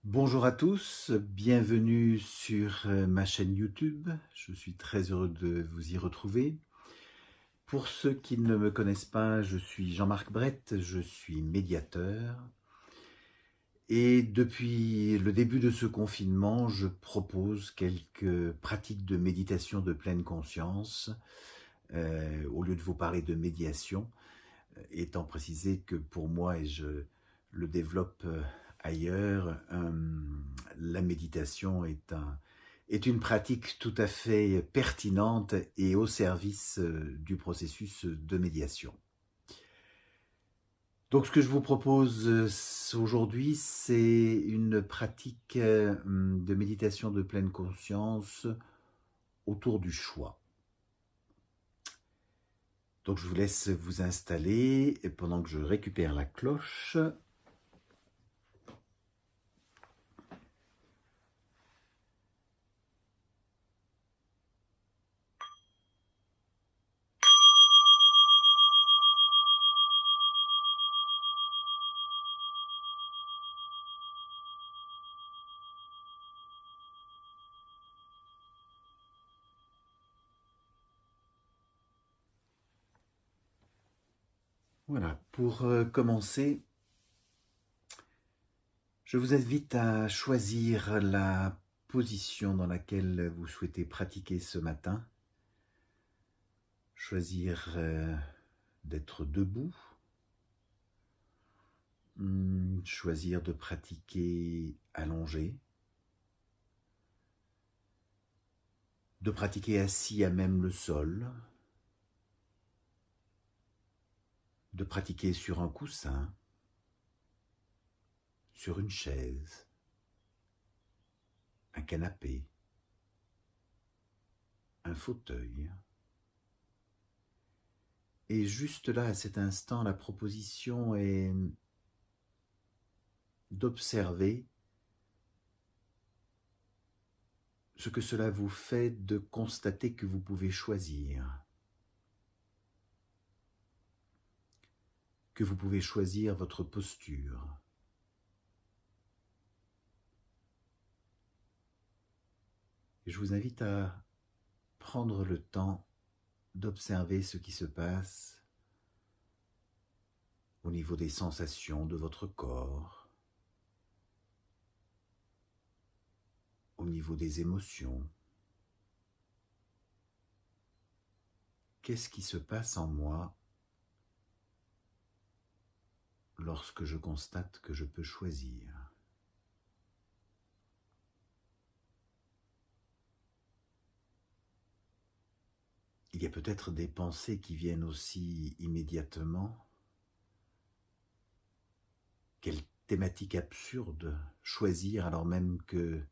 Bonjour à tous, bienvenue sur ma chaîne YouTube. Je suis très heureux de vous y retrouver. Pour ceux qui ne me connaissent pas, je suis Jean-Marc Brett, je suis médiateur. Et depuis le début de ce confinement, je propose quelques pratiques de méditation de pleine conscience, au lieu de vous parler de médiation, étant précisé que pour moi, et je le développe ailleurs, la méditation est une pratique tout à fait pertinente et au service du processus de médiation. Donc ce que je vous propose aujourd'hui, c'est une pratique de méditation de pleine conscience autour du choix. Donc je vous laisse vous installer et pendant que je récupère la cloche. Voilà, pour commencer, je vous invite à choisir la position dans laquelle vous souhaitez pratiquer ce matin. Choisir d'être debout, choisir de pratiquer allongé, de pratiquer assis à même le sol, de pratiquer sur un coussin, sur une chaise, un canapé, un fauteuil. Et juste là, à cet instant, la proposition est d'observer ce que cela vous fait de constater que vous pouvez choisir. Que vous pouvez choisir votre posture. Et je vous invite à prendre le temps d'observer ce qui se passe au niveau des sensations de votre corps, au niveau des émotions. Qu'est-ce qui se passe en moi lorsque je constate que je peux choisir ? Il y a peut-être des pensées qui viennent aussi immédiatement. Quelle thématique absurde, choisir alors même que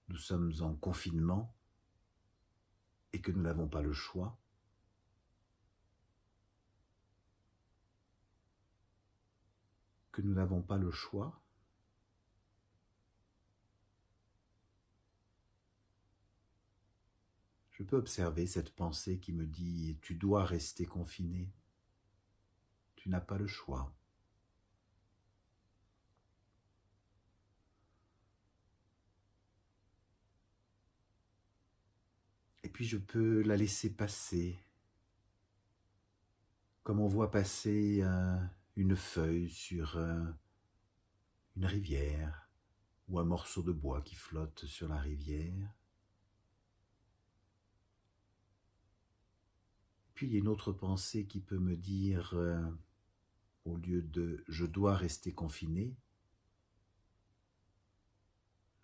nous sommes en confinement et que nous n'avons pas le choix. Que nous n'avons pas le choix. Je peux observer cette pensée qui me dit « tu dois rester confiné, tu n'as pas le choix ». Et puis je peux la laisser passer, comme on voit passer une feuille sur une rivière ou un morceau de bois qui flotte sur la rivière. Puis il y a une autre pensée qui peut me dire, au lieu de « je dois rester confiné »,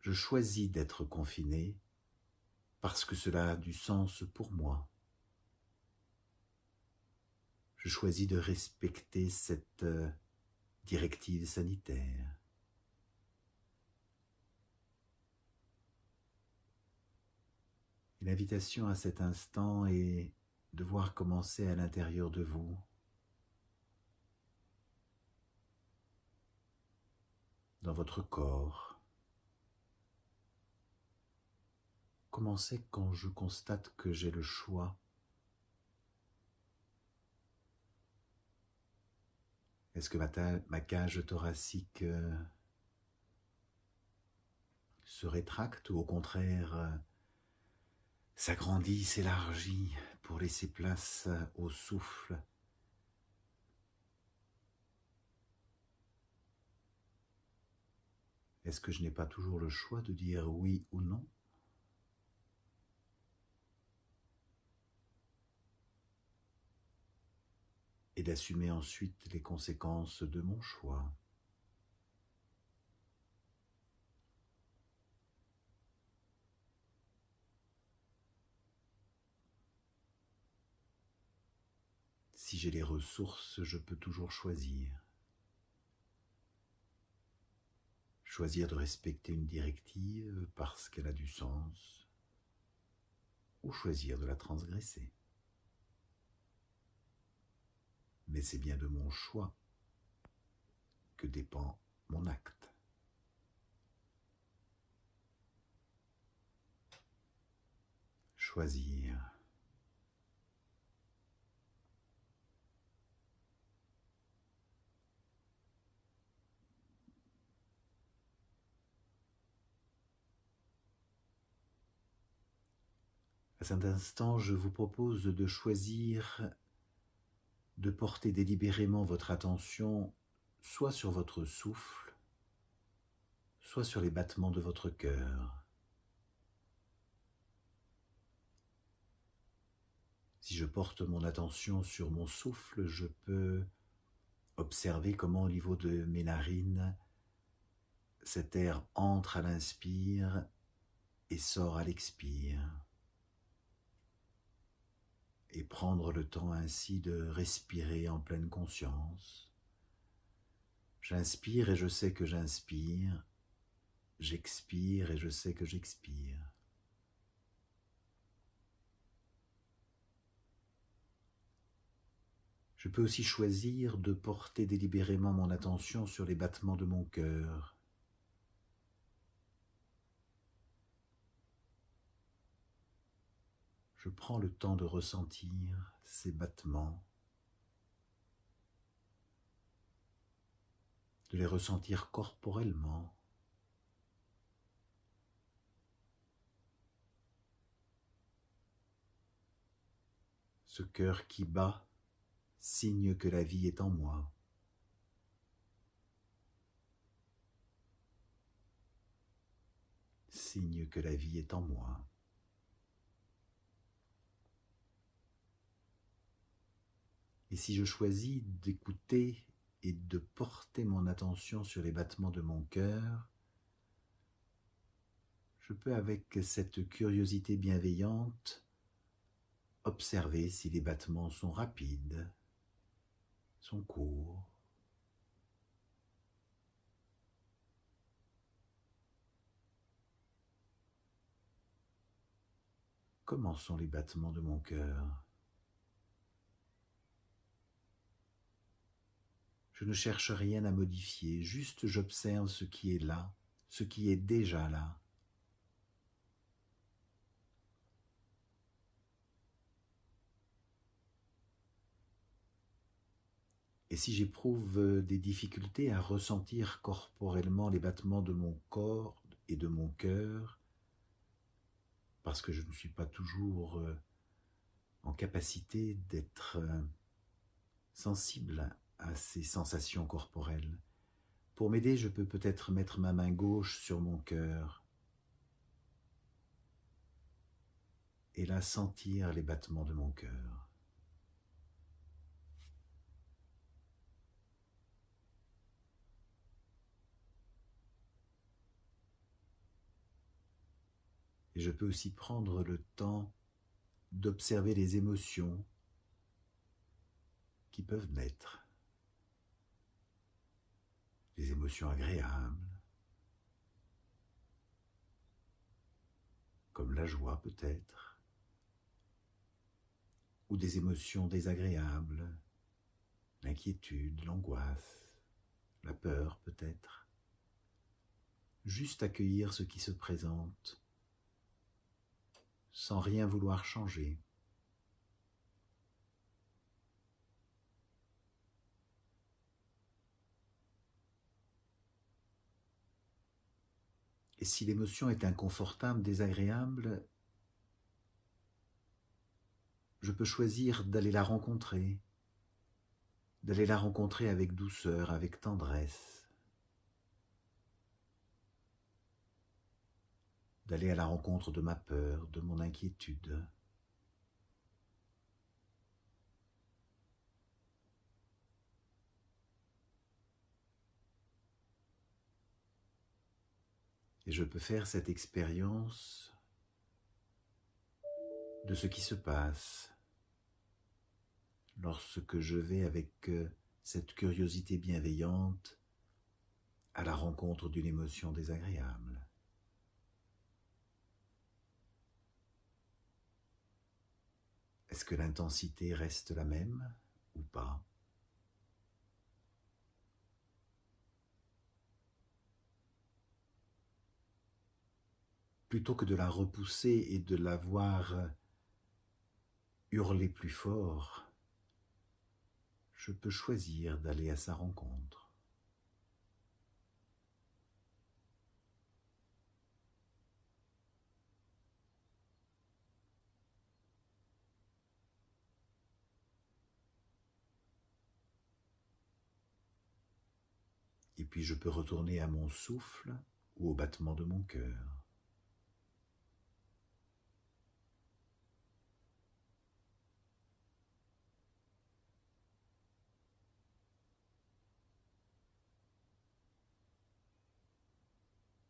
je choisis d'être confiné parce que cela a du sens pour moi. Je choisis de respecter cette directive sanitaire. Et l'invitation à cet instant est de voir commencer à l'intérieur de vous, dans votre corps. Comment c'est quand je constate que j'ai le choix? Est-ce que ma cage thoracique se rétracte ou au contraire s'agrandit, s'élargit pour laisser place au souffle. Est-ce que je n'ai pas toujours le choix de dire oui ou non? Et d'assumer ensuite les conséquences de mon choix. Si j'ai les ressources, je peux toujours choisir. Choisir de respecter une directive parce qu'elle a du sens, ou choisir de la transgresser. Mais c'est bien de mon choix que dépend mon acte. Choisir. À cet instant, je vous propose de choisir de porter délibérément votre attention soit sur votre souffle, soit sur les battements de votre cœur. Si je porte mon attention sur mon souffle, je peux observer comment au niveau de mes narines, cet air entre à l'inspire et sort à l'expire. Et prendre le temps ainsi de respirer en pleine conscience. J'inspire et je sais que j'inspire. J'expire et je sais que j'expire. Je peux aussi choisir de porter délibérément mon attention sur les battements de mon cœur. Je prends le temps de ressentir ces battements, de les ressentir corporellement. Ce cœur qui bat, signe que la vie est en moi. Signe que la vie est en moi. Et si je choisis d'écouter et de porter mon attention sur les battements de mon cœur, je peux avec cette curiosité bienveillante observer si les battements sont rapides, sont courts. Comment sont les battements de mon cœur? Je ne cherche rien à modifier, juste j'observe ce qui est là, ce qui est déjà là. Et si j'éprouve des difficultés à ressentir corporellement les battements de mon corps et de mon cœur, parce que je ne suis pas toujours en capacité d'être sensible à ces sensations corporelles. Pour m'aider, je peux peut-être mettre ma main gauche sur mon cœur et là sentir les battements de mon cœur. Et je peux aussi prendre le temps d'observer les émotions qui peuvent naître. Des émotions agréables, comme la joie peut-être, ou des émotions désagréables, l'inquiétude, l'angoisse, la peur peut-être. Juste accueillir ce qui se présente, sans rien vouloir changer. Et si l'émotion est inconfortable, désagréable, je peux choisir d'aller la rencontrer avec douceur, avec tendresse, d'aller à la rencontre de ma peur, de mon inquiétude. Et je peux faire cette expérience de ce qui se passe lorsque je vais avec cette curiosité bienveillante à la rencontre d'une émotion désagréable. Est-ce que l'intensité reste la même ou pas ? Plutôt que de la repousser et de la voir hurler plus fort, je peux choisir d'aller à sa rencontre. Et puis je peux retourner à mon souffle ou au battement de mon cœur.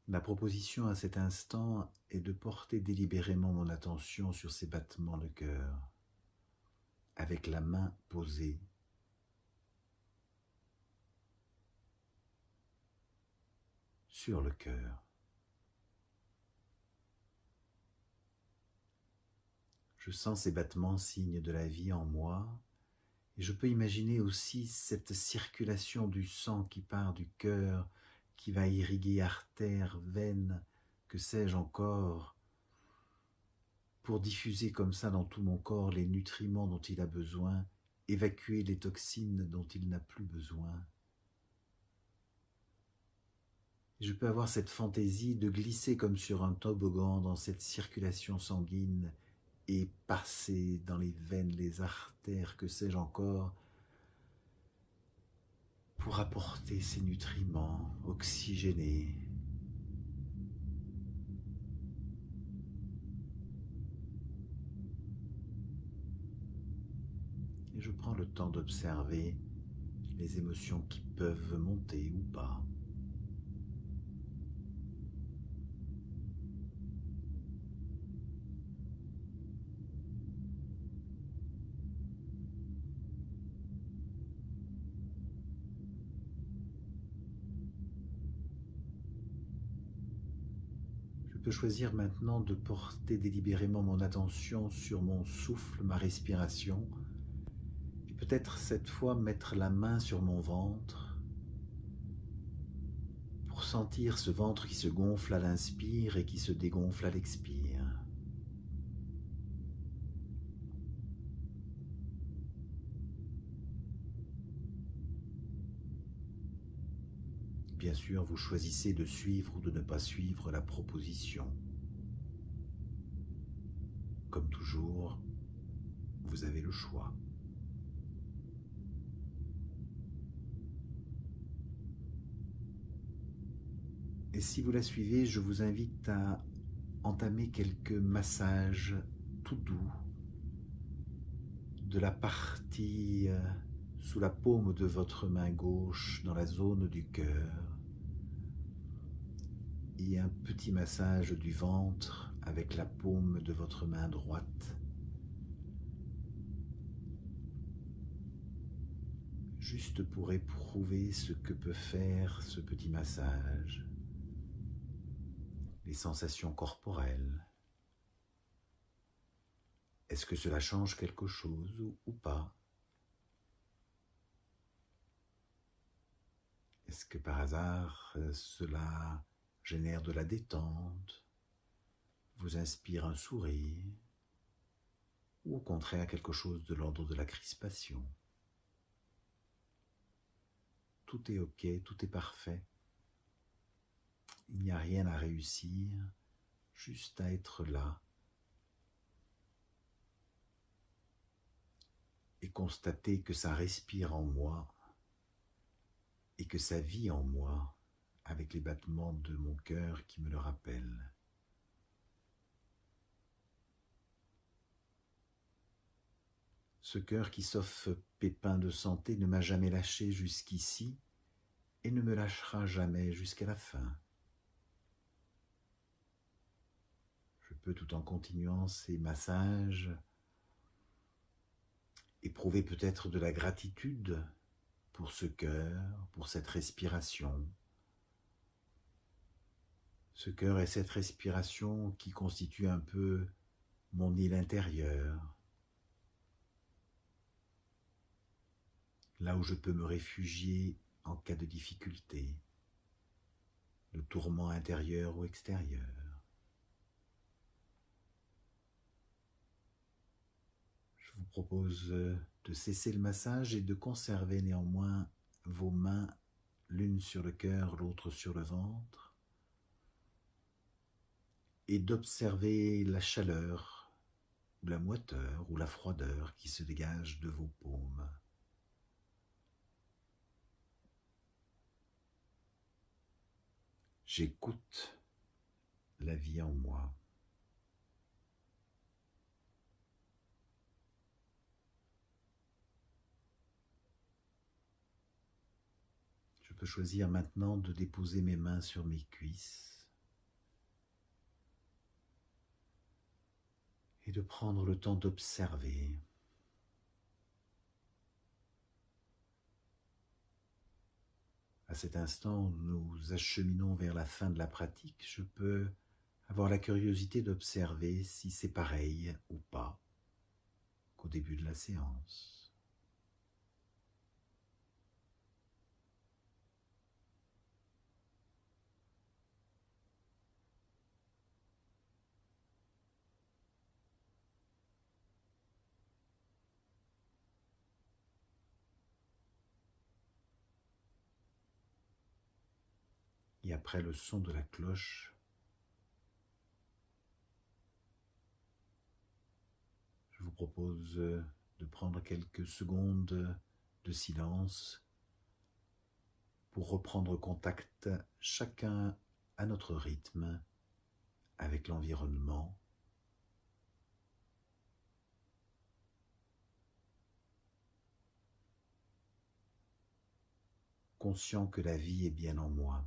La proposition à cet instant est de porter délibérément mon attention sur ces battements de cœur, avec la main posée sur le cœur. Je sens ces battements signes de la vie en moi, et je peux imaginer aussi cette circulation du sang qui part du cœur, qui va irriguer artères, veines, que sais-je encore, pour diffuser comme ça dans tout mon corps les nutriments dont il a besoin, évacuer les toxines dont il n'a plus besoin. Je peux avoir cette fantaisie de glisser comme sur un toboggan dans cette circulation sanguine et passer dans les veines, les artères, que sais-je encore, pour apporter ces nutriments oxygénés. Et je prends le temps d'observer les émotions qui peuvent monter ou pas. Je peux choisir maintenant de porter délibérément mon attention sur mon souffle, ma respiration, et peut-être cette fois mettre la main sur mon ventre pour sentir ce ventre qui se gonfle à l'inspire et qui se dégonfle à l'expire. Bien sûr, vous choisissez de suivre ou de ne pas suivre la proposition. Comme toujours, vous avez le choix. Et si vous la suivez, je vous invite à entamer quelques massages tout doux de la partie sous la paume de votre main gauche dans la zone du cœur et un petit massage du ventre avec la paume de votre main droite, juste pour éprouver ce que peut faire ce petit massage, les sensations corporelles. Est-ce que cela change quelque chose ou pas? Est-ce que par hasard cela génère de la détente, vous inspire un sourire, ou au contraire quelque chose de l'ordre de la crispation? Tout est ok, tout est parfait. Il n'y a rien à réussir, juste à être là et constater que ça respire en moi et que ça vit en moi avec les battements de mon cœur qui me le rappellent. Ce cœur qui, sauf pépin de santé, ne m'a jamais lâché jusqu'ici et ne me lâchera jamais jusqu'à la fin. Je peux, tout en continuant ces massages, éprouver peut-être de la gratitude pour ce cœur, pour cette respiration. Ce cœur et cette respiration qui constituent un peu mon île intérieure, là où je peux me réfugier en cas de difficulté, de tourment intérieur ou extérieur. Je vous propose de cesser le massage et de conserver néanmoins vos mains l'une sur le cœur, l'autre sur le ventre, et d'observer la chaleur, ou la moiteur, ou la froideur qui se dégage de vos paumes. J'écoute la vie en moi. Je peux choisir maintenant de déposer mes mains sur mes cuisses et de prendre le temps d'observer. À cet instant où nous acheminons vers la fin de la pratique, je peux avoir la curiosité d'observer si c'est pareil ou pas qu'au début de la séance. Et après le son de la cloche, je vous propose de prendre quelques secondes de silence pour reprendre contact chacun à notre rythme avec l'environnement, conscient que la vie est bien en moi.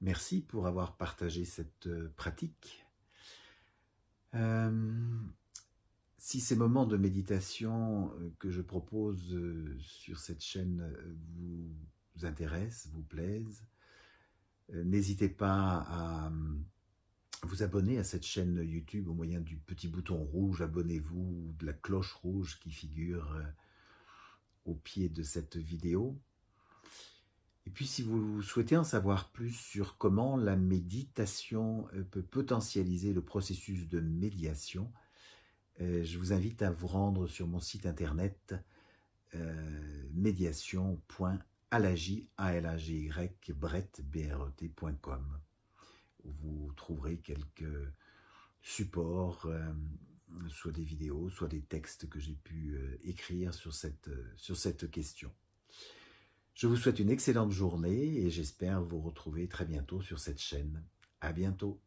Merci pour avoir partagé cette pratique. Si ces moments de méditation que je propose sur cette chaîne vous intéressent, vous plaisent, n'hésitez pas à vous abonner à cette chaîne YouTube au moyen du petit bouton rouge, abonnez-vous, ou de la cloche rouge qui figure au pied de cette vidéo. Et puis si vous souhaitez en savoir plus sur comment la méditation peut potentialiser le processus de médiation, je vous invite à vous rendre sur mon site internet médiation.alagy.com, où vous trouverez quelques supports, soit des vidéos, soit des textes que j'ai pu écrire sur cette question. Je vous souhaite une excellente journée et j'espère vous retrouver très bientôt sur cette chaîne. À bientôt.